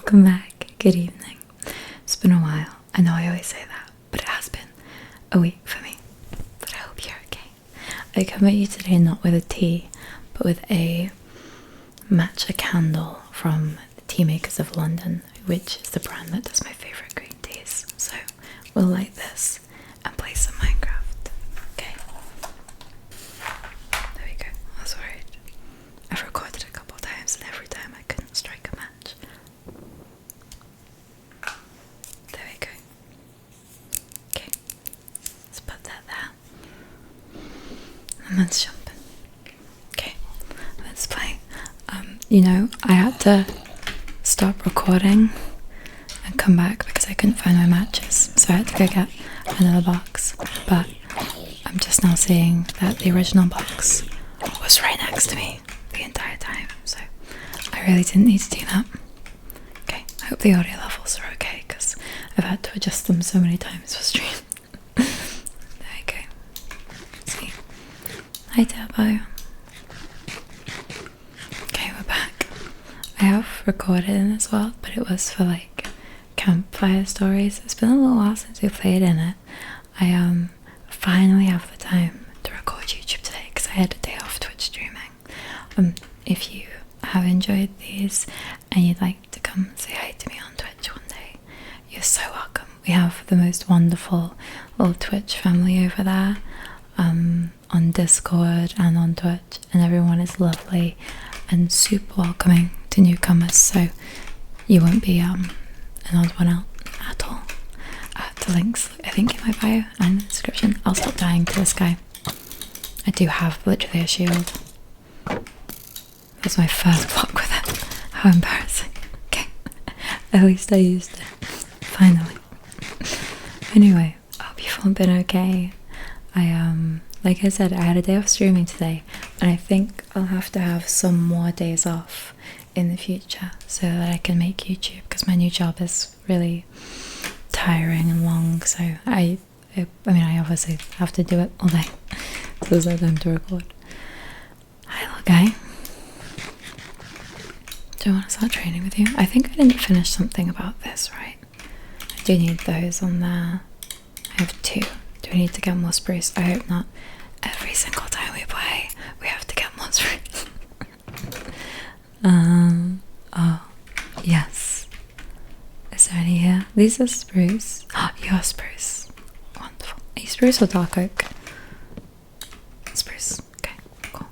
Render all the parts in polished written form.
Welcome back. Good evening. It's been a while. I know I always say that, but it has been a week for me. But I hope you're okay. I come at you today not with a tea, but with a matcha candle from the Tea Makers of London, which is the brand that does my favourite green teas. So we'll light this and play some Minecraft. Okay. There we go. I was worried. I've recorded a couple times and every time I couldn't strike a match. There we go. Okay. Let's put that there. And let's jump in. Okay. Let's play. You know, I had to stop recording and come back because I couldn't find my matches, so I had to go get another box, but I'm just now seeing that the original box was right next to me the entire time, so I really didn't need to do that. Okay, I hope the audio levels are okay because I've had to adjust them so many times for stream. There we go. Let's see. Hi Turbo. Okay, we're back. I have recorded in as well, but it was for like campfire stories. It's been a little while since we played in it. I finally have the time to record YouTube today because I had a day off Twitch streaming. If you have enjoyed these and you'd like to come say hi to me on Twitch one day, you're so welcome. We have the most wonderful little Twitch family over there, on Discord and on Twitch, and everyone is lovely and super welcoming to newcomers, so you won't be an odd one out at all. The links, I think, in my bio and the description. I'll stop dying to this guy. I do have literally a shield. That's my first block with it. How embarrassing. Okay, at least I used it. Finally. Anyway, I hope you've all been okay. Like I said, I had a day off streaming today, and I think I'll have to have some more days off in the future so that I can make YouTube, because my new job is really tiring and long, so I mean I obviously have to do it all day, so there's no time to record. Hi little guy. Do I want to start training with you? I think I didn't finish something about this, right? I do need those on there. I have 2. Do we need to get more spruce? I hope not. Every single time we play, we have to get more spruce. Oh, yes. Is there any here? These are spruce. Oh, you're spruce. Wonderful. Are you spruce or dark oak? Spruce. Okay, cool.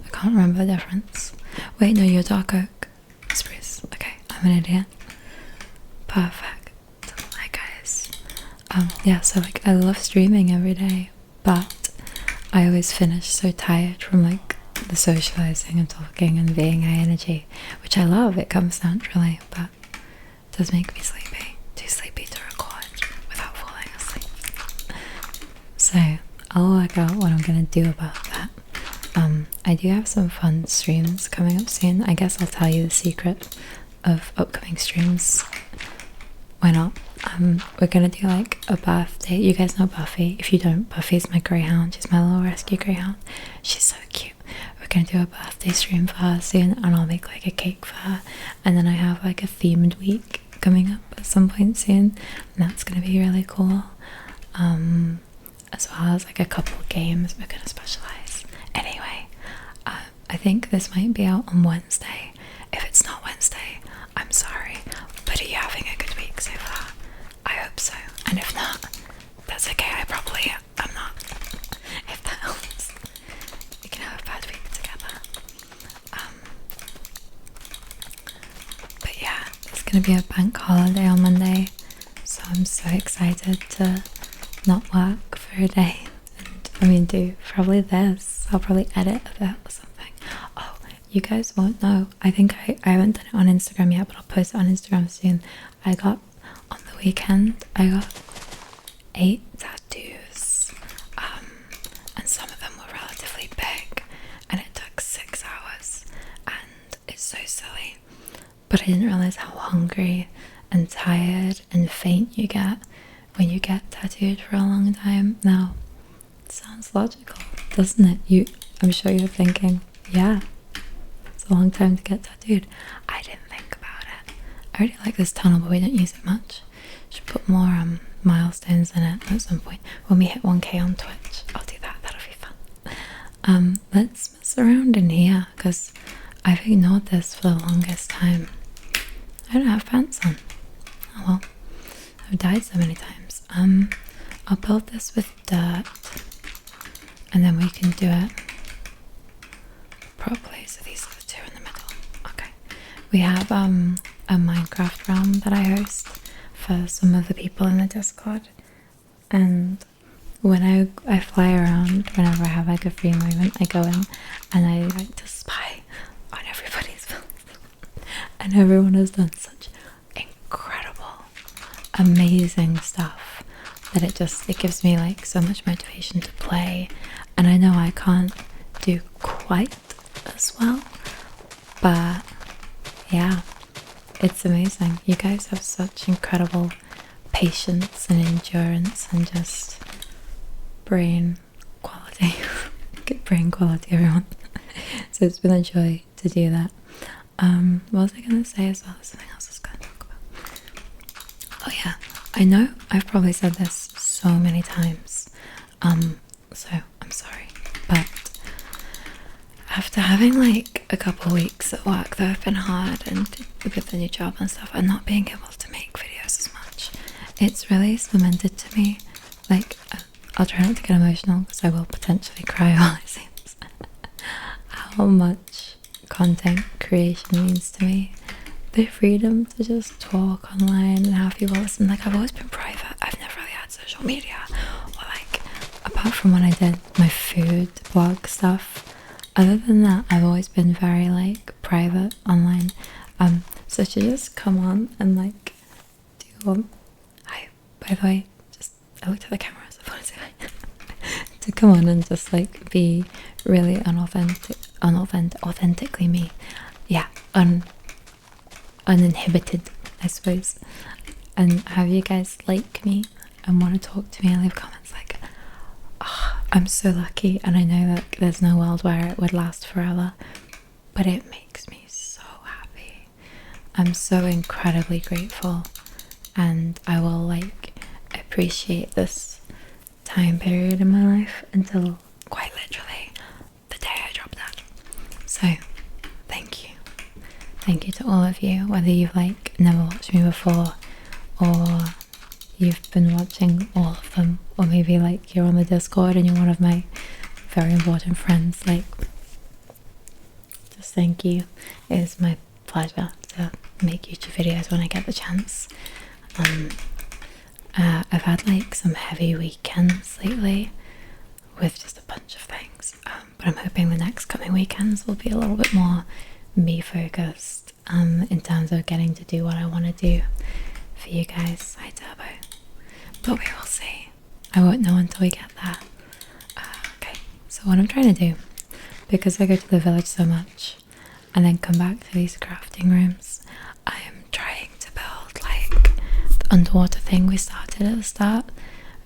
I can't remember the difference. Wait, no, you're dark oak. Spruce. Okay, I'm an idiot. Perfect. Hi guys. Yeah, so like I love streaming every day, but I always finish so tired from like the socializing and talking and being high energy, which I love. It comes naturally, but it does make me sleepy. Too sleepy to record without falling asleep. So I'll work out what I'm gonna do about that. I do have some fun streams coming up soon. I guess I'll tell you the secret of upcoming streams. Why not? We're gonna do like a birthday. You guys know Buffy. If you don't, Buffy's my greyhound. She's my little rescue greyhound. She's so cute. We're gonna do a birthday stream for her soon, and I'll make like a cake for her. And then I have like a themed week coming up at some point soon, and that's gonna be really cool. As well as like a couple games we're gonna specialize. Anyway, I think this might be out on Wednesday. If it's not Wednesday, I'm sorry, but are you having a good week so far? I hope so, and if not, that's okay. I probably am not. If that helps, we can have a bad week together. But yeah, it's gonna be a bank holiday on Monday, so I'm so excited to not work for a day. And I mean, do probably this. I'll probably edit a bit or something. Oh, you guys won't know. I think I haven't done it on Instagram yet, but I'll post it on Instagram soon. On the weekend, I got 8 tattoos, and some of them were relatively big, and it took 6 hours, and it's so silly, but I didn't realise how hungry and tired and faint you get when you get tattooed for a long time. Now, it sounds logical, doesn't it? I'm sure you're thinking, yeah, it's a long time to get tattooed. I didn't think about it. I really like this tunnel, but we don't use it much. Should put more milestones in it at some point. When we hit 1k on Twitch, I'll do that. That'll be fun. Let's mess around in here because I've ignored this for the longest time. I don't have pants on. Oh well. I've died so many times. I'll build this with dirt and then we can do it properly. So these are the two in the middle. Okay. We have a Minecraft realm that I host for some of the people in the Discord, and when I fly around, whenever I have like a free moment, I go in and I like to spy on everybody's builds. And everyone has done such incredible, amazing stuff that it gives me like so much motivation to play. And I know I can't do quite as well, but yeah, it's amazing. You guys have such incredible patience and endurance and just brain quality. Good brain quality, everyone. So it's been a joy to do that. What was I going to say as well? Something else I was going to talk about. Oh yeah, I know I've probably said this so many times, so I'm sorry, but after having like a couple weeks at work that have been hard and with the new job and stuff and not being able to make videos as much, it's really cemented to me, like, I'll try not to get emotional because I will potentially cry while I say this, how much content creation means to me. The freedom to just talk online and have people listen. Like, I've always been private. I've never really had social media, or like, apart from when I did my food blog stuff, other than that, I've always been very like private online. So to just come on and like do hi, by the way, just I looked at the camera, so I want to say hi. To come on and just like be really authentically me. Yeah, uninhibited, I suppose. And have you guys like me and want to talk to me and leave comments, like, oh, I'm so lucky, and I know that there's no world where it would last forever, but it makes me so happy. I'm so incredibly grateful, and I will like appreciate this time period in my life until quite literally the day I drop dead. So thank you to all of you, whether you've like never watched me before or you've been watching all of them, or maybe like you're on the Discord and you're one of my very important friends. Like, just thank you. It is my pleasure to make YouTube videos when I get the chance. I've had like some heavy weekends lately with just a bunch of things, but I'm hoping the next coming weekends will be a little bit more me focused, in terms of getting to do what I want to do for you guys. Hi Turbo. But we will see. I won't know until we get there. Okay, so what I'm trying to do, because I go to the village so much and then come back to these crafting rooms, I am trying to build like the underwater thing we started at the start.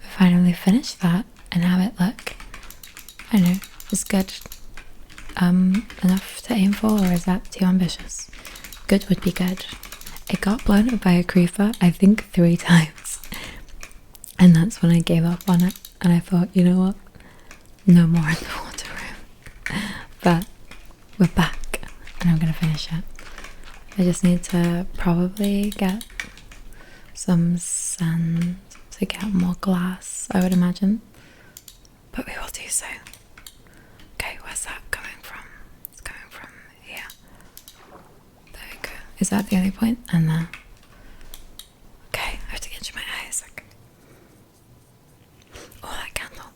We finally finished that and have it look, I don't know, is good enough to aim for, or is that too ambitious? Good would be good. It got blown up by a creeper, I think 3 times. And that's when I gave up on it, and I thought, you know what, no more in the water room. But we're back and I'm gonna finish it. I just need to probably get some sand to get more glass, I would imagine, but we will do so. Okay, where's that coming from? It's coming from here. There we go. Is that the only point? And there. Okay, I have to get you my eyes. Okay. Oh, that candle.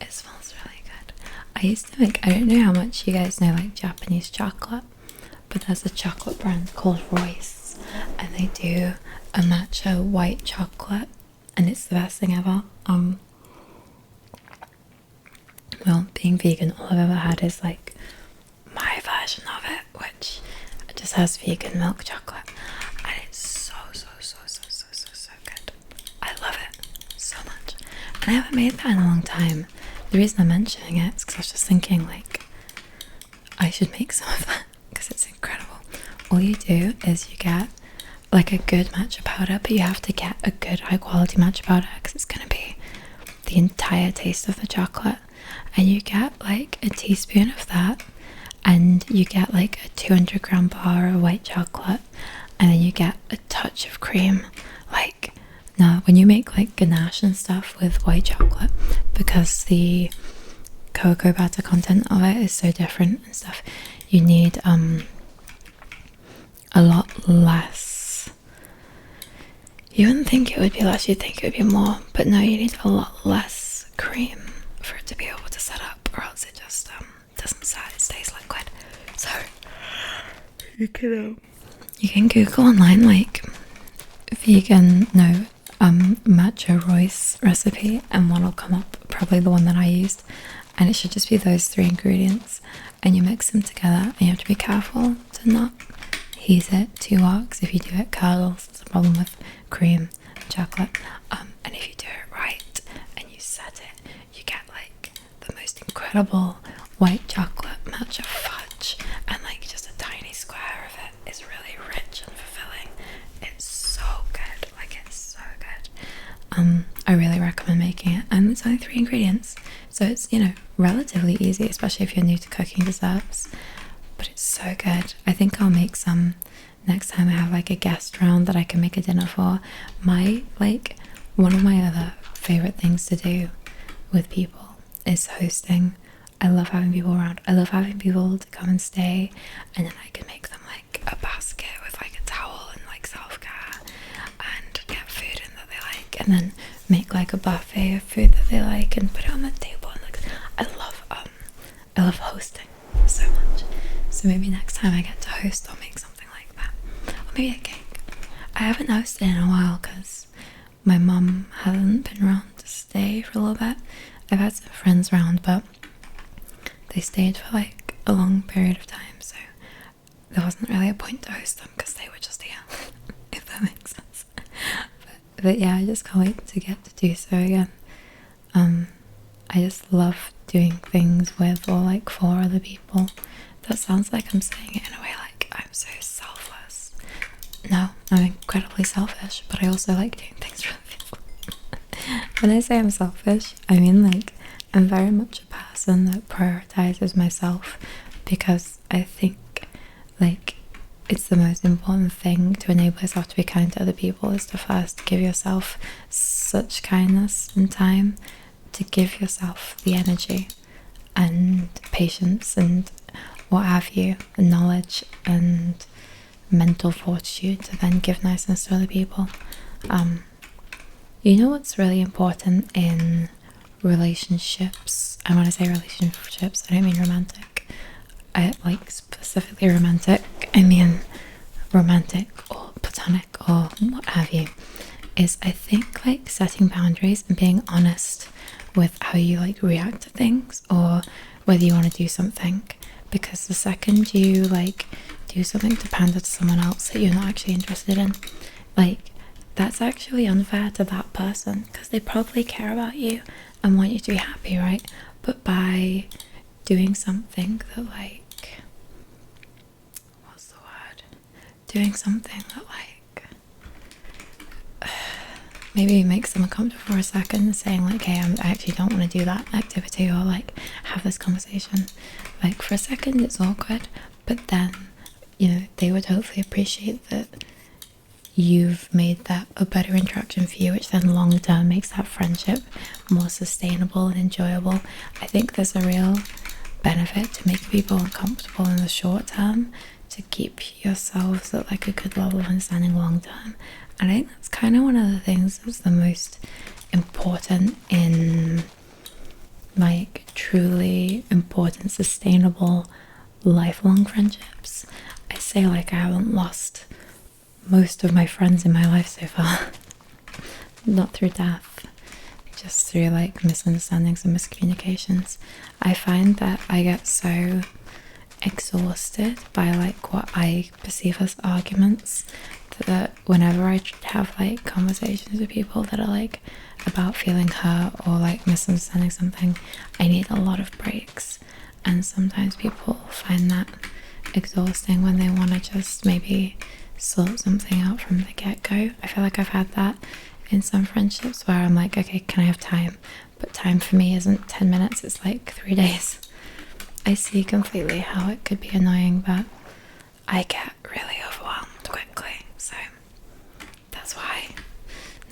It smells really good. I used to make, I don't know how much you guys know like Japanese chocolate, but there's a chocolate brand called Royce, and they do a matcha white chocolate, and it's the best thing ever. Well, being vegan, all I've ever had is like my version of it, which just has vegan milk chocolate, and it's so good. I love it so much, and I haven't made that in a long time. The reason I'm mentioning it is because I was just thinking like I should make some of that because it's incredible. All you do is you get like a good matcha powder, but you have to get a good high quality matcha powder because it's going to be the entire taste of the chocolate. And you get like a teaspoon of that, and you get like a 200-gram bar of white chocolate, and then you get a touch of cream. Like, now when you make like ganache and stuff with white chocolate, because the cocoa butter content of it is so different and stuff, you need a lot less. You wouldn't think it would be less, you'd think it would be more, but no, you need a lot less cream for it to be able to set up, or else it just doesn't set, it stays liquid. So you can Google online like vegan matcha Royce recipe, and one will come up, probably the one that I used, and it should just be those 3 ingredients, and you mix them together, and you have to be careful to not heat it too hot, because if you do it curdles. It's a problem with cream and chocolate, and if you do it right and you set it, you get like the most incredible white chocolate matcha fudge, and like just a tiny square of it is really rich and fulfilling. It's so good, like it's so good. I really recommend making it, and it's only 3 ingredients, so it's, you know, relatively easy, especially if you're new to cooking desserts, but it's so good. I think I'll make some next time I have like a guest round that I can make a dinner for. One of my other favorite things to do with people is hosting. I love having people around. I love having people to come and stay, and then I can make them like a basket with like a towel and like self-care, and get food in that they like, and then make like a buffet of food that they like and put it on the table. And like, I love hosting so much. So maybe next time I get to host, I'll make something like that, or maybe a cake. I haven't hosted in a while because my mum hasn't been around to stay for a little bit. I've had some friends around, but they stayed for like a long period of time, so there wasn't really a point to host them because they were just here, if that makes sense. But yeah, I just can't wait to get to do so again. I just love doing things with or like for other people. That sounds like I'm saying it in a way like I'm so selfless. No, I'm incredibly selfish, but I also like doing things for other people. When I say I'm selfish, I mean like I'm very much a person that prioritizes myself, because I think like it's the most important thing to enable yourself to be kind to other people, is to first give yourself such kindness and time, to give yourself the energy and patience and what have you, and knowledge and mental fortitude to then give niceness to other people. You know what's really important in relationships, and when I say relationships I don't mean romantic, I like specifically romantic, I mean romantic or platonic or what have you, is I think like setting boundaries and being honest with how you like react to things, or whether you want to do something, because the second you like do something to pander to someone else that you're not actually interested in, like that's actually unfair to that person, because they probably care about you and want you to be happy, right? But by doing something that like, what's the word, doing something that like maybe makes them uncomfortable for a second, saying like, hey, I actually don't want to do that activity, or like have this conversation, like for a second it's awkward, but then, you know, they would hopefully appreciate that you've made that a better interaction for you, which then long term makes that friendship more sustainable and enjoyable. I think there's a real benefit to making people uncomfortable in the short term to keep yourselves at like a good level of understanding long term. And I think that's kind of one of the things that's the most important in like truly important, sustainable, lifelong friendships. I say like I haven't lost most of my friends in my life so far. Not through death, just through like misunderstandings and miscommunications. I find that I get so exhausted by like what I perceive as arguments, that whenever I have like conversations with people that are like about feeling hurt or like misunderstanding something, I need a lot of breaks. And sometimes people find that exhausting when they want to just maybe sort something out from the get-go. I feel like I've had that in some friendships where I'm like, okay, can I have time? But time for me isn't 10 minutes, it's like 3 days. I see completely how it could be annoying, but I get really overwhelmed quickly, so that's why.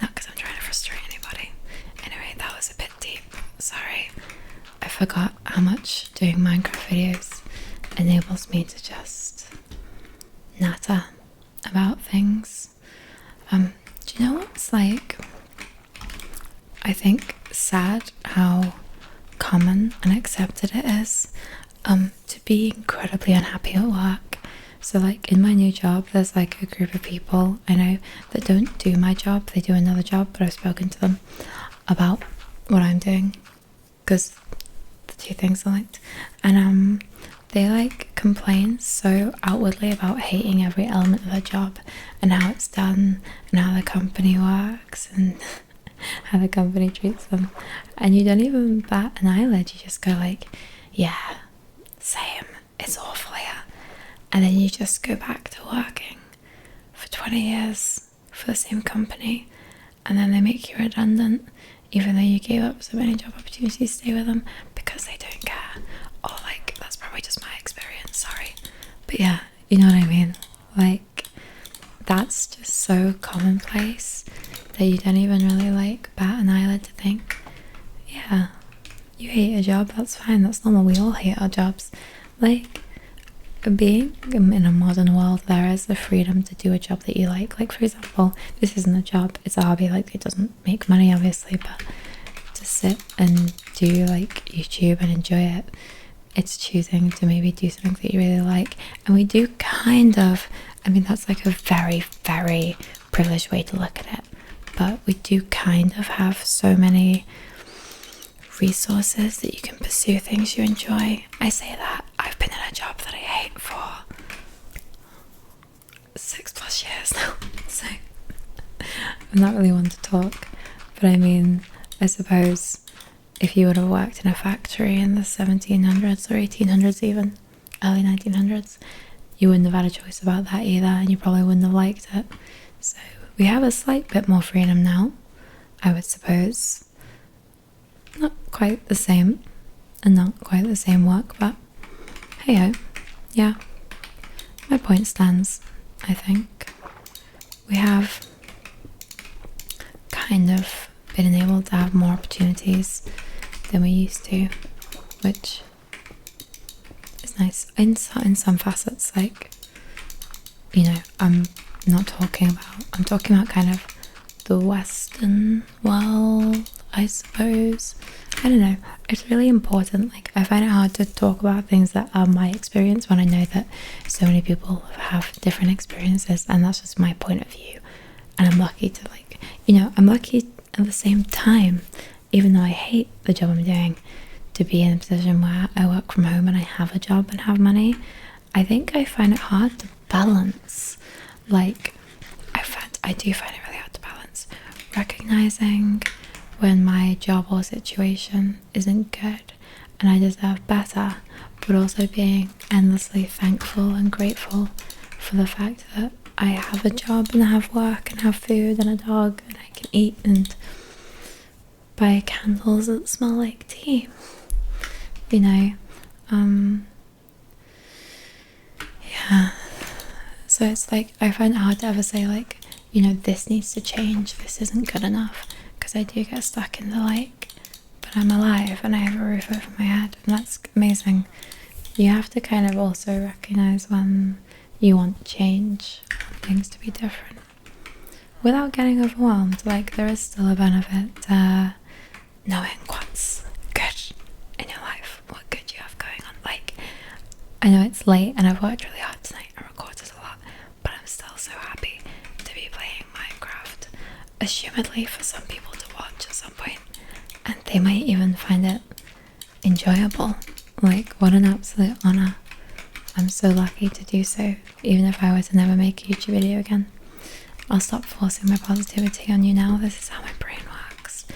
Not because I'm trying to frustrate anybody. Anyway, that was a bit deep, sorry. I forgot how much doing Minecraft videos enables me to just natter about things. Do you know what's like, I think, sad how common and accepted it is to be incredibly unhappy at work. So like in my new job, there's like a group of people I know that don't do my job, they do another job, but I've spoken to them about what I'm doing because the two things are linked, and they like complain so outwardly about hating every element of their job and how it's done and how the company works and how the company treats them, and you don't even bat an eyelid. You just go like, yeah, same, it's awful here, and then you just go back to working for 20 years for the same company, and then they make you redundant even though you gave up so many job opportunities to stay with them because they don't care. Or like, that's probably just my experience, sorry, but yeah, you know what I mean. Like, that's just so commonplace that you don't even really like bat an eyelid to think, yeah, you hate your job, that's fine, that's normal, we all hate our jobs. Like, being in a modern world, there is the freedom to do a job that you like. Like, for example, this isn't a job, it's a hobby. Like, it doesn't make money obviously, but to sit and do like YouTube and enjoy it, it's choosing to maybe do something that you really like. And we do kind of, I mean, that's like a very, very privileged way to look at it, but we do kind of have so many resources that you can pursue things you enjoy. I say that I've been in a job that I hate for 6+ years now, so I'm not really one to talk, but I mean, I suppose if you would have worked in a factory in the 1700s or 1800s, even early 1900s, you wouldn't have had a choice about that either, and you probably wouldn't have liked it. So we have a slight bit more freedom now, I would suppose. Not quite the same, and not quite the same work, but hey ho, yeah, my point stands. I think we have kind of been able to have more opportunities than we used to, which is nice in some facets. Like, you know, I'm talking about kind of the Western world, I suppose. I don't know, it's really important. Like, I find it hard to talk about things that are my experience when I know that so many people have different experiences, and that's just my point of view. And I'm lucky to, like, you know, I'm lucky at the same time, even though I hate the job I'm doing, to be in a position where I work from home and I have a job and have money. I think I find it hard to balance. Like, I do find it really hard to balance recognizing when my job or situation isn't good and I deserve better, but also being endlessly thankful and grateful for the fact that I have a job and I have work and have food and a dog and I can eat and buy candles that smell like tea, you know. Yeah, so it's like, I find it hard to ever say, like, you know, this needs to change, this isn't good enough, because I do get stuck in the, like, but I'm alive and I have a roof over my head, and that's amazing. You have to kind of also recognize when you want change, things to be different, without getting overwhelmed. Like, there is still a benefit to knowing what's good in your life, what good you have going on. Like, I know it's late and I've worked really hard tonight and recorded a lot, but I'm still so happy to be playing Minecraft, assumedly for some people to watch at some point, and they might even find it enjoyable. Like, what an absolute honor. I'm so lucky to do so, even if I were to never make a YouTube video again. I'll stop forcing my positivity on you now. This is how my brain works.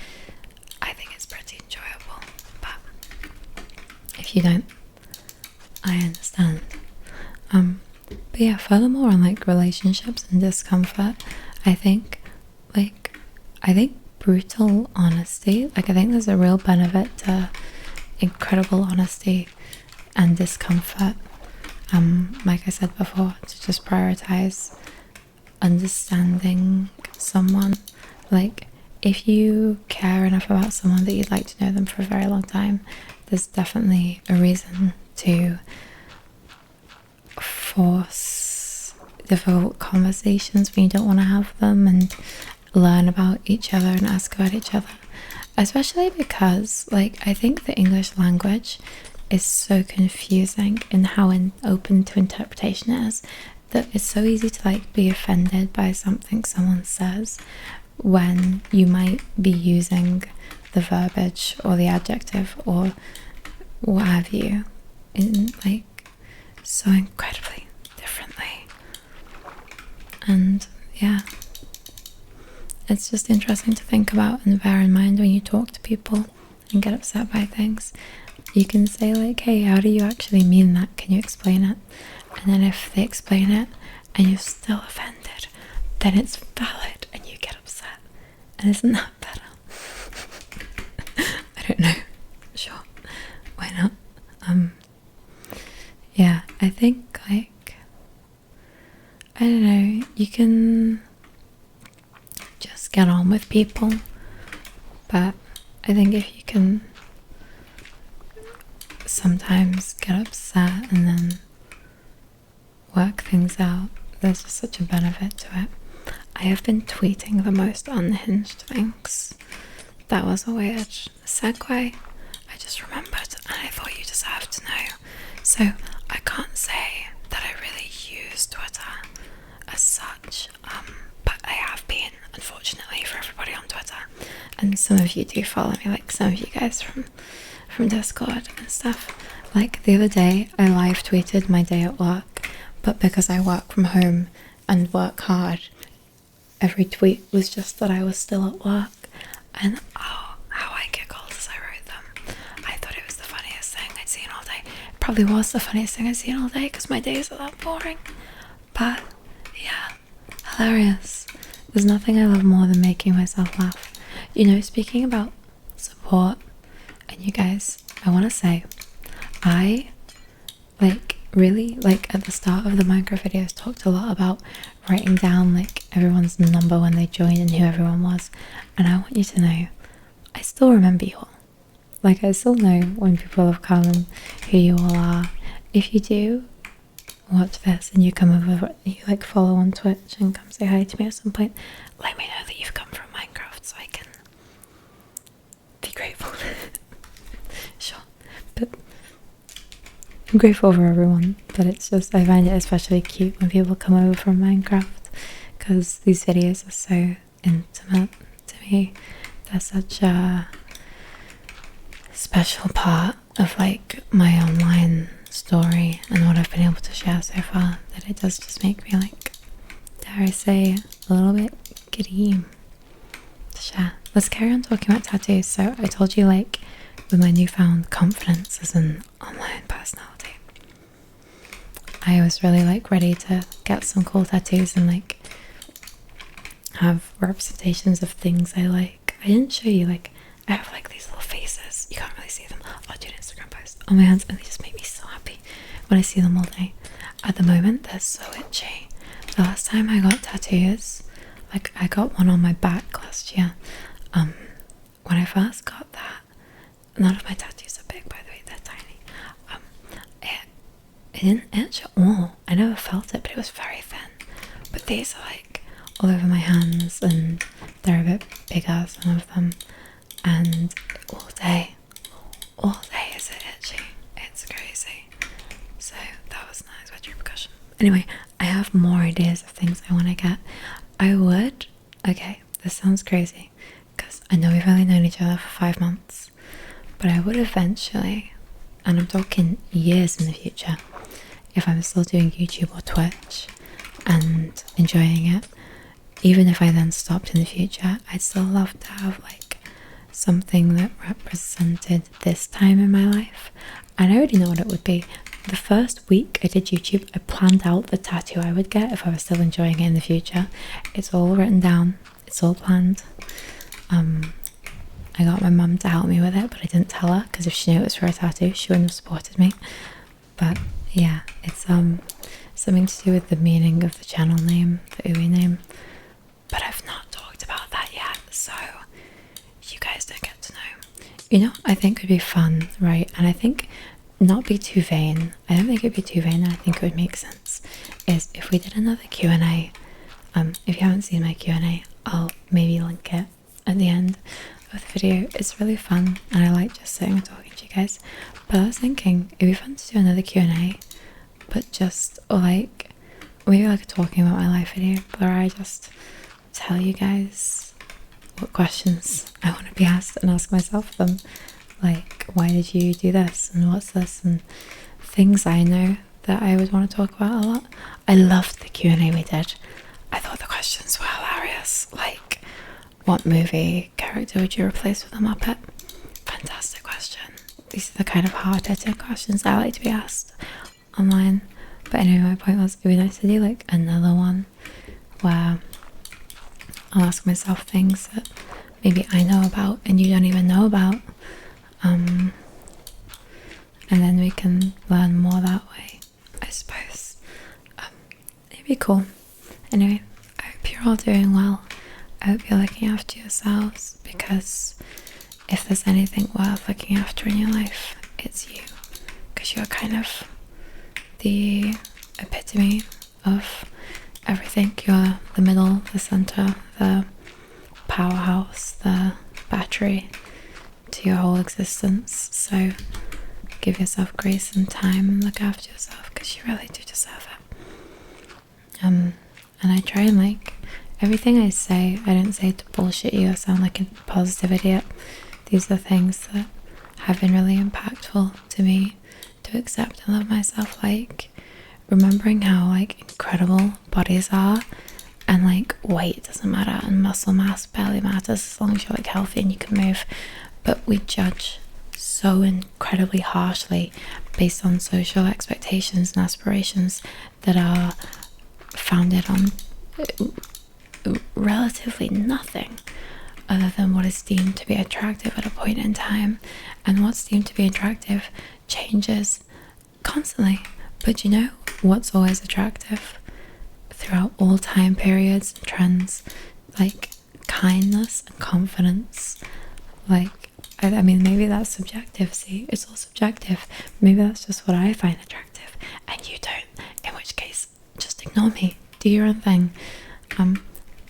I think it's pretty enjoyable, but if you don't, I understand. But yeah, furthermore on like relationships and discomfort, I think brutal honesty, like I think there's a real benefit to incredible honesty and discomfort. Like I said before, to just prioritize understanding someone. Like if you care enough about someone that you'd like to know them for a very long time, there's definitely a reason to force difficult conversations when you don't want to have them, and learn about each other and ask about each other. Especially because, like, I think the English language is so confusing in how open to interpretation it is, that it's so easy to like be offended by something someone says when you might be using the verbiage or the adjective or what have you in like so incredibly differently. And yeah, it's just interesting to think about and bear in mind when you talk to people and get upset by things. You can say like, hey, how do you actually mean that? Can you explain it? And then if they explain it and you're still offended, then it's valid and you get upset. And isn't that better? I don't know. Sure. Why not? Yeah, I think like, I don't know, you can just get on with people, but I think if you can sometimes get upset and then work things out, there's just such a benefit to it. I have been tweeting the most unhinged things. That was a weird segue. I just remembered and I thought you deserved to know. So I can't say that I really use Twitter as such, but I have been, unfortunately for everybody on Twitter, and some of you do follow me, like some of you guys from Discord and stuff. Like the other day I live tweeted my day at work, but because I work from home and work hard, every tweet was just that I was still at work, and oh, how I giggled as I wrote them. I thought it was the funniest thing I'd seen all day. It probably was the funniest thing I'd seen all day because my days are that boring, but yeah, hilarious. There's nothing I love more than making myself laugh. You know, speaking about support and you guys, I want to say I like really, like at the start of the Minecraft videos, talked a lot about writing down like everyone's number when they joined and who everyone was, and I want you to know I still remember you all. Like I still know when people have come and who you all are. If you do watch this and you come over, you like follow on Twitch and come say hi to me at some point, let me know that you've come from Minecraft so I can be grateful. Sure, but I'm grateful for everyone, but it's just, I find it especially cute when people come over from Minecraft because these videos are so intimate to me. They're such a special part of like my online story and what I've been able to share so far, that it does just make me like, dare I say, a little bit giddy to share. Let's carry on talking about tattoos. So I told you, like, with my newfound confidence as an online personality, I was really like ready to get some cool tattoos and like have representations of things I like. I didn't show you, like, I have like these little faces, you can't really see them. I'll do an Instagram post on my hands and they just make me so happy when I see them all day. At the moment they're so itchy. The last time I got tattoos, like I got one on my back last year. When I first got that, none of my tattoos are big, by the way, they're tiny. It didn't itch at all. I never felt it, but it was very thin. But these are like all over my hands and they're a bit bigger, some of them, and all day is it itchy. It's crazy. So that was nice with repercussion. Anyway, I have more ideas of things I want to get. Okay, this sounds crazy because I know we've only known each other for 5 months, but I would eventually, and I'm talking years in the future, if I'm still doing YouTube or Twitch and enjoying it, even if I then stopped in the future, I'd still love to have like something that represented this time in my life. And I already know what it would be, the first week I did YouTube, I planned out the tattoo I would get if I was still enjoying it in the future. It's all written down, it's all planned. I got my mum to help me with it, but I didn't tell her because if she knew it was for a tattoo, she wouldn't have supported me. But yeah, it's something to do with the meaning of the channel name, the youuuu name. But I've not talked about that yet, so you guys don't get to know. You know, I think it would be fun, right? And I think not be too vain. I don't think it'd be too vain, and I think it would make sense. Is if we did another Q&A. If you haven't seen my Q&A, I'll maybe link it at the end of the video. It's really fun, and I like just sitting and talking to you guys. But I was thinking it'd be fun to do another Q&A, but just like maybe like a talking about my life video, where I just tell you guys what questions I want to be asked and ask myself them. Like, why did you do this and what's this, and things I know that I would want to talk about a lot. I loved the Q&A we did. I thought the questions were hilarious. Like, what movie character would you replace with a Muppet? Fantastic question. These are the kind of hard-hitting questions I like to be asked online. But anyway, my point was, it'd be nice to do like another one where I'll ask myself things that maybe I know about and you don't even know about. And then we can learn more that way, I suppose. It'd be cool. Anyway, I hope you're all doing well. I hope you're looking after yourselves, because if there's anything worth looking after in your life, it's you. Because you're kind of the epitome of everything. You're the middle, the center, the powerhouse, the battery to your whole existence. So give yourself grace and time and look after yourself, because you really do deserve it. And I try and like everything I say, I don't say to bullshit you or sound like a positive idiot. These are things that have been really impactful to me, to accept and love myself. Like remembering how like incredible bodies are, and like weight doesn't matter, and muscle mass barely matters as long as you're like healthy and you can move. But we judge so incredibly harshly based on social expectations and aspirations that are founded on relatively nothing other than what is deemed to be attractive at a point in time. And what's deemed to be attractive changes constantly. But you know what's always attractive throughout all time periods and trends? Like kindness and confidence. Like, I mean, maybe that's subjective. See, it's all subjective. Maybe that's just what I find attractive and you don't, in which case just ignore me, do your own thing.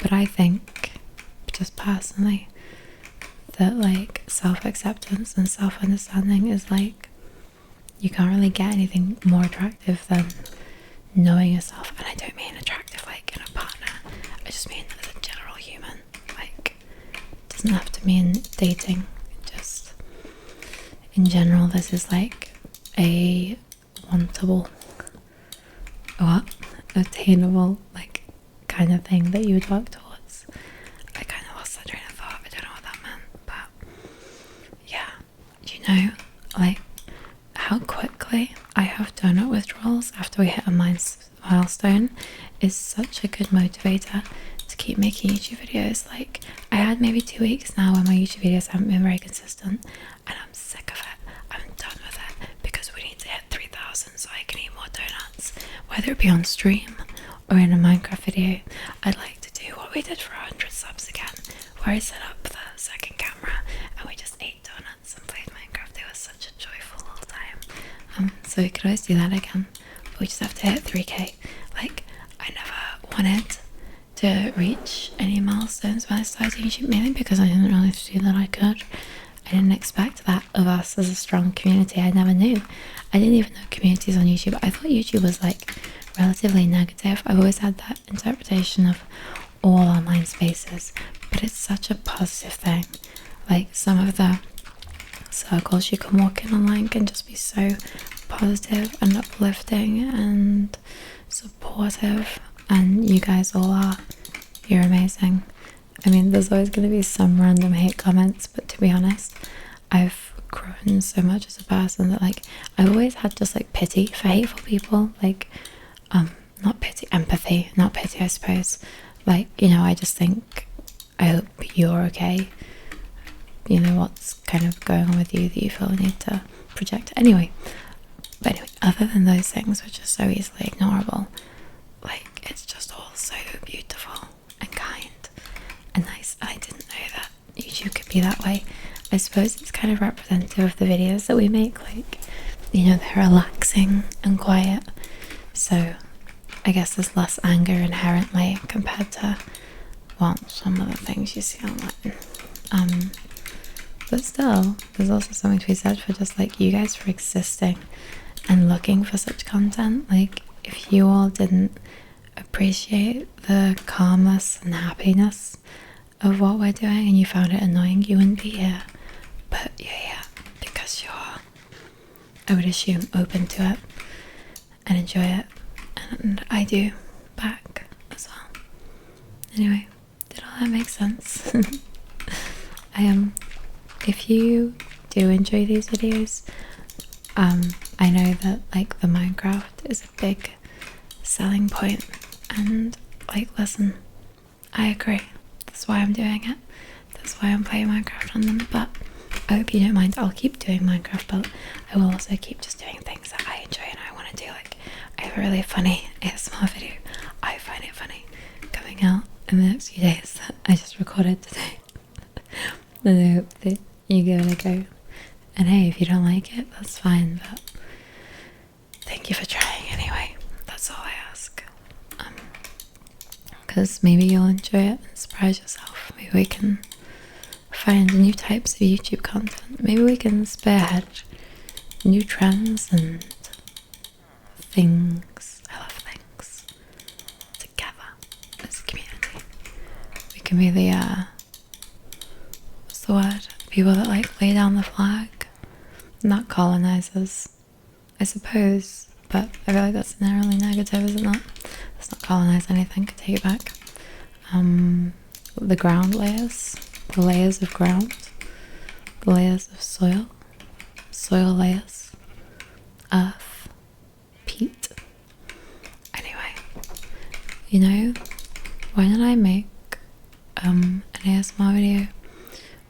But I think, just personally, that like self-acceptance and self-understanding is like, you can't really get anything more attractive than knowing yourself. And I don't mean attractive like in a partner, I just mean as a general human. Like, it doesn't have to mean dating, just in general. This is like a wantable, attainable like kind of thing that you would work towards. I kind of lost that train of thought. I don't know what that meant, but yeah, you know, like how quickly I have donut withdrawals after we hit a milestone is such a good motivator to keep making YouTube videos. Like, I had maybe 2 weeks now where my YouTube videos haven't been very consistent, and I'm sick of it. I'm done with it, because we need to hit 3,000 so I can eat more donuts, whether it be on stream or in a Minecraft video. I'd like to do what we did for 100 subs again, where I set up the second camera and we just ate donuts and played Minecraft. It was such a joyful little time. So we could always do that again, but we just have to hit 3k. Like, I never wanted to reach any milestones when I started YouTube, mainly because I didn't really feel that I could. I didn't expect that of us as a strong community. I never knew. I didn't even know communities on YouTube. I thought YouTube was like relatively negative. I've always had that interpretation of all online spaces, but it's such a positive thing. Like, some of the circles you can walk in online can just be so positive and uplifting and supportive, and you guys all are. You're amazing. I mean, there's always going to be some random hate comments, but to be honest, I've grown so much as a person that like I always had just like pity for hateful people, like not pity, empathy, not pity I suppose. Like, you know, I just think I hope you're okay. You know what's kind of going on with you that you feel the need to project. Anyway, but anyway, other than those things which are so easily ignorable, like it's just all so beautiful and kind and nice. I didn't know that YouTube could be that way. I suppose it's kind of representative of the videos that we make, like, you know, they're relaxing and quiet, so I guess there's less anger inherently compared to, well, some of the things you see online. But still, there's also something to be said for just like you guys for existing and looking for such content. Like, if you all didn't appreciate the calmness and happiness of what we're doing and you found it annoying, you wouldn't be here. But you're here because you're, I would assume, open to it and enjoy it, and I do back as well. Anyway, did all that make sense? If you do enjoy these videos, I know that like the Minecraft is a big selling point, and like, listen, I agree. That's why I'm doing it. That's why I'm playing Minecraft on them. But I hope you don't mind. I'll keep doing Minecraft, but I will also keep just doing things that I enjoy and I want to do. Like, I have a really funny ASMR video. I find it funny coming out in the next few days that I just recorded today. And I hope that you give it a go. And hey, if you don't like it, that's fine, but thank you for trying anyway. That's all I ask. Because maybe you'll enjoy it and surprise yourself. Maybe we can find new types of YouTube content. Maybe we can spearhead new trends and things. I love things. Together as a community. We can be the what's the word? People that like lay down the flag. Not colonizers, I suppose, but I feel like that's inherently negative, is it not? Let's not colonize anything, take it back. The ground layers, the layers of ground, the layers of soil, soil layers, earth, peat. Anyway, you know, why don't I make an ASMR video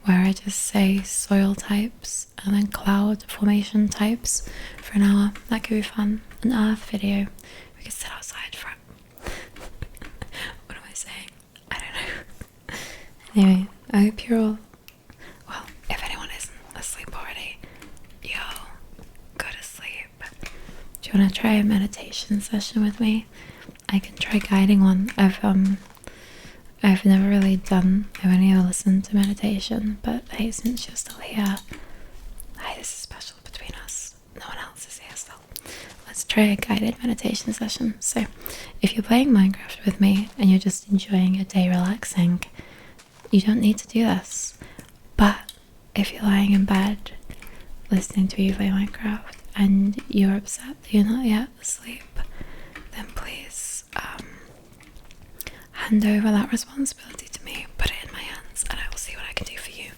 where I just say soil types and then cloud formation types for an hour? That could be fun. An earth video. We could sit outside for it. What am I saying? I don't know. Anyway, I hope you're all, well, if anyone isn't asleep already, yo, go to sleep. Do you want to try a meditation session with me? I can try guiding one. I've never really done, I've only ever listened to meditation, but hey, since you're still here, hi, this is special between us. No one else is here still. Let's try a guided meditation session. So, if you're playing Minecraft with me and you're just enjoying your day relaxing, you don't need to do this. But if you're lying in bed listening to me play Minecraft and you're upset that you're not yet asleep, then please hand over that responsibility to me, put it in my hands, and I will see what I can do for you.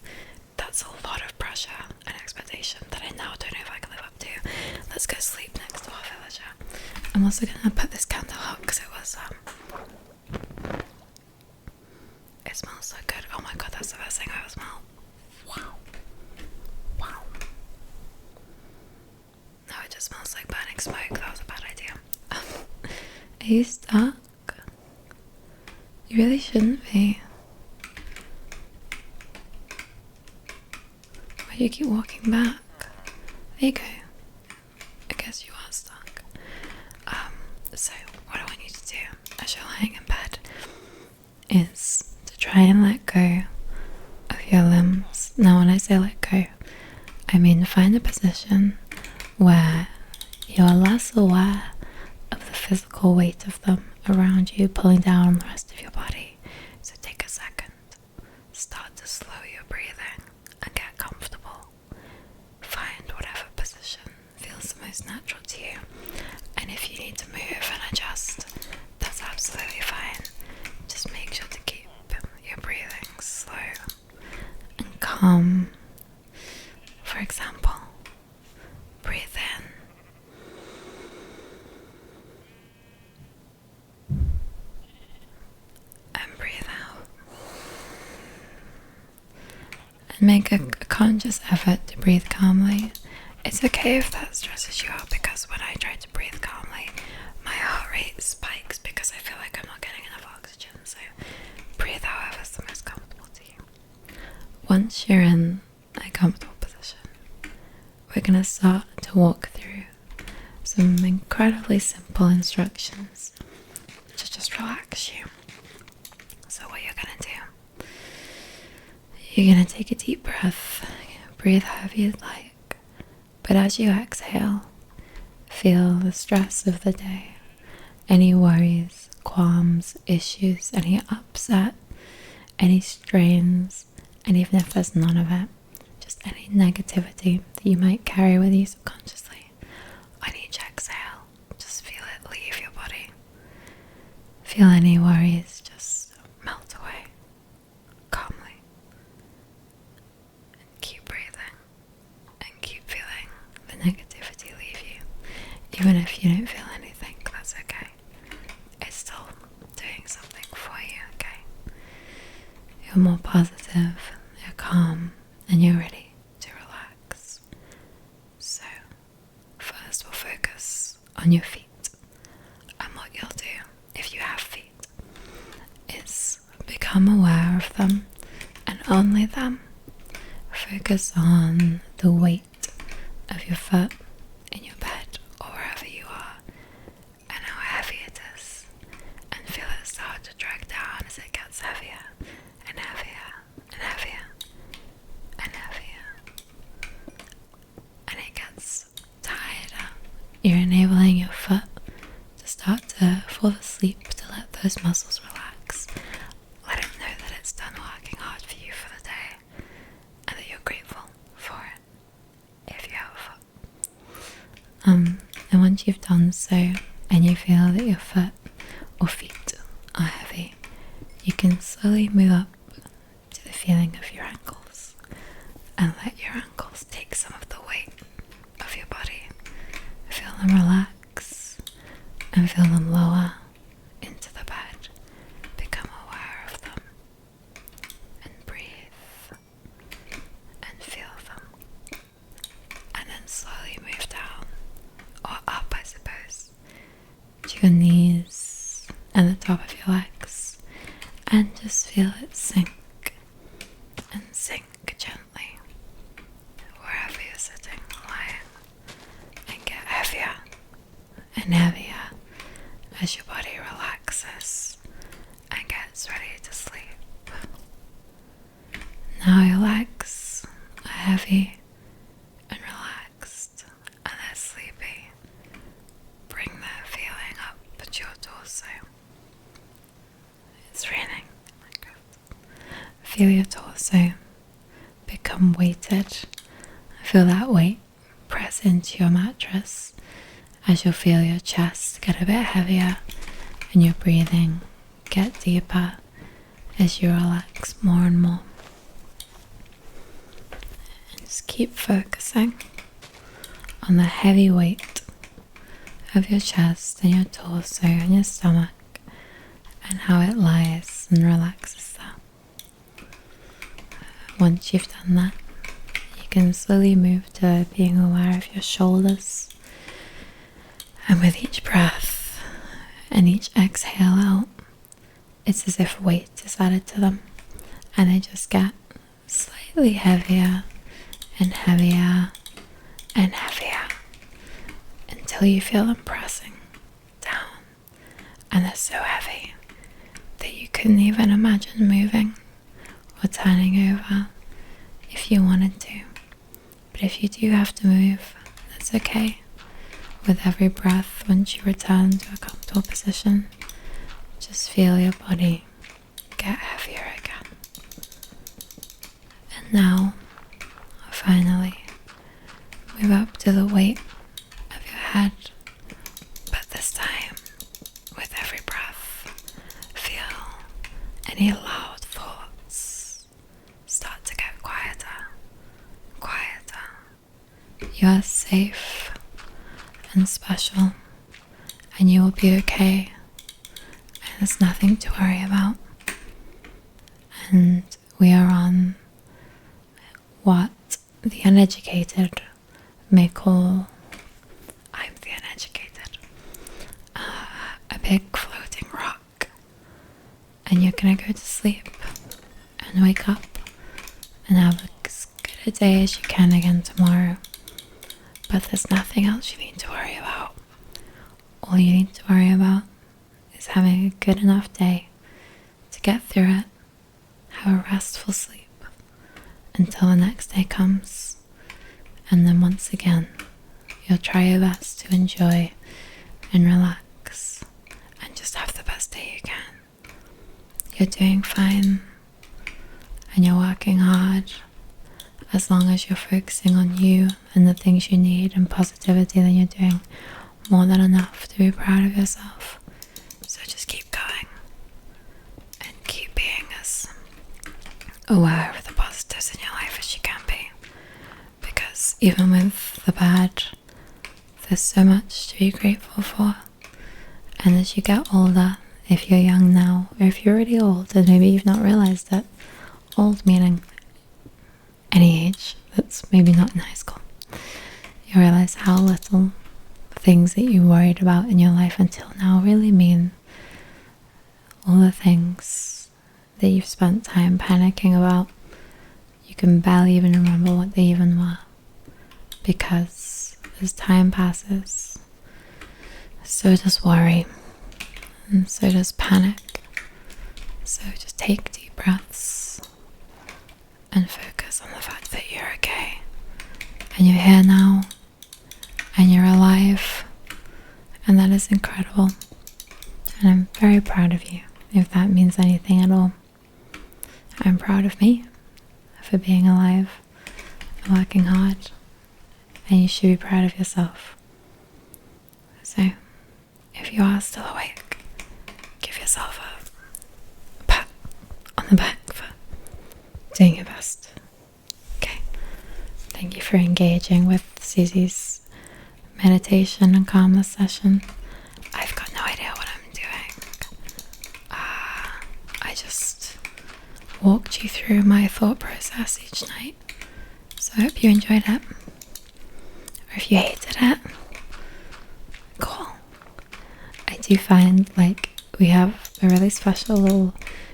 That's a lot of pressure and expectation that I now don't know if I can live up to. Let's go sleep next to our villager. I'm also gonna put this candle out because it was it smells so good. Oh my god, that's the first thing I ever smell. Wow. Wow. No, it just smells like burning smoke. That was a bad idea. Are you stuck? You really shouldn't be. Why do you keep walking back? There you go. I guess you are stuck. So what I want you to do as you're lying in bed is to try and let go of your limbs. Now when I say let go, I mean find a position where you're less aware of the physical weight of them around you pulling down on the rest of your body. So take a second, start to slow your breathing and get comfortable. Find whatever position feels the most natural to you, and if you need to move and adjust, that's absolutely fine. Just make sure to keep your breathing slow and calm. For example, make a conscious effort to breathe calmly. It's okay if that stresses you out, because when I try to breathe calmly, my heart rate spikes because I feel like I'm not getting enough oxygen. So breathe however is the most comfortable to you. Once you're in a comfortable position, we're going to start to walk through some incredibly simple instructions to just relax you. So what you're going to do, you're going to take a deep breath, breathe however you'd like, but as you exhale, feel the stress of the day, any worries, qualms, issues, any upset, any strains, and even if there's none of it, just any negativity that you might carry with you subconsciously. On each exhale, just feel it leave your body. Feel any worries just melt away calmly. And keep breathing and keep feeling the negativity leave you. Even if you don't feel anything, that's okay. It's still doing something for you, okay? You're more positive, you're calm, and you're ready to relax. So, first we'll focus on your feet. And what you'll do, if you have feet, is become aware of them and only them. Focus on the weight of your foot in your bed or wherever you are, and how heavy it is, and feel it start to drag down as it gets heavier and heavier and heavier and heavier, and it gets tighter. You're enabling your foot to start to fall asleep, to let those muscles relax. Let it know that it's done working hard for you for the day, and that you're grateful for it, if you have a foot. And once you've done so, and you feel that your foot or feet are heavy, you can slowly move up to the feeling of your ankles, and let your ankles take some of the weight of your body. Feel them relax, and feel them lower into the bed. Become aware of them, and breathe, and feel them, and then slowly move down, or up I suppose, to your knees and the top of your legs, and just feel it sink, and sink gently, wherever you're sitting or lying, and get heavier and heavier as your body relaxes and gets ready to sleep. Now your legs are heavy and relaxed, and they're sleepy. Bring that feeling up to your torso. It's raining. Oh my God. Feel your torso become weighted. Feel that weight press into your mattress as you'll feel your chest get a bit heavier and your breathing get deeper as you relax more and more. And just keep focusing on the heavy weight of your chest and your torso and your stomach, and how it lies and relaxes there. Once you've done that, you can slowly move to being aware of your shoulders. And with each breath and each exhale out, it's as if weight is added to them, and they just get slightly heavier and heavier and heavier until you feel them pressing down, and they're so heavy that you couldn't even imagine moving or turning over if you wanted to. But if you do have to move, that's okay. With every breath, once you return to a comfortable position, just feel your body get heavier again. And now, finally, move up to the weight of your head, but this time, with every breath, feel any loud thoughts start to get quieter, quieter. You are safe and special, and you will be okay, and there's nothing to worry about. And we are on what the uneducated may call, I'm the uneducated, a big floating rock. And you're gonna go to sleep and wake up and have as good a day as you can again tomorrow. But there's nothing else you need to worry about. All you need to worry about is having a good enough day to get through it, have a restful sleep until the next day comes, and then once again you'll try your best to enjoy and relax and just have the best day you can. You're doing fine and you're working hard as long as you're focusing on you and the things you need and positivity. Then you're doing more than enough to be proud of yourself. So just keep going and keep being as aware of the positives in your life as you can be, because even with the bad, there's so much to be grateful for. And as you get older, if you're young now, or if you're already old and maybe you've not realized it, old meaning any age that's maybe not in high school, you realize how little things that you worried about in your life until now really mean all the things that you've spent time panicking about. You can barely even remember what they even were, because as time passes, so does worry, and so does panic. So just take deep breaths and focus on the fact that you're okay, and you're here now, and you're alive, and that is incredible. And I'm very proud of you, if that means anything at all. I'm proud of me for being alive and working hard, and you should be proud of yourself. So, if you are still awake, give yourself a pat on the back for doing your best. Okay, thank you for engaging with Susie's meditation and calmness session. I've got no idea what I'm doing. I just walked you through my thought process each night, so I hope you enjoyed it. Or if you hated it, cool. I do find like we have a really special little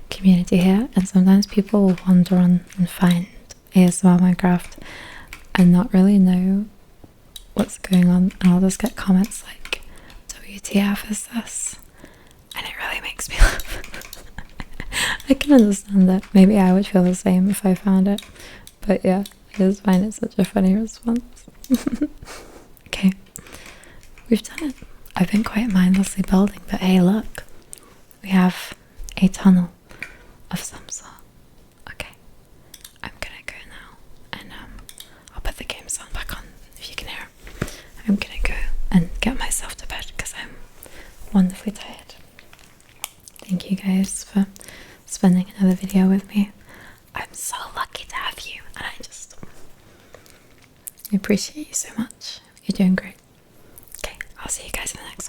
community here, and sometimes people will wander on and find ASMR Minecraft and not really know what's going on, and I'll just get comments like, WTF is this? And it really makes me laugh. I can understand that. Maybe I would feel the same if I found it, but yeah, I just find it such a funny response. Okay, we've done it. I've been quite mindlessly building, but hey, look, we have a tunnel of some sort. Okay, I'm gonna go now, and I'll put the game sound back on if you can hear it. I'm gonna go and get myself to bed because I'm wonderfully tired. Thank you guys for spending another video with me. I'm so lucky to have you, and I just appreciate you so much. You're doing great. Okay, I'll see you guys in the next one.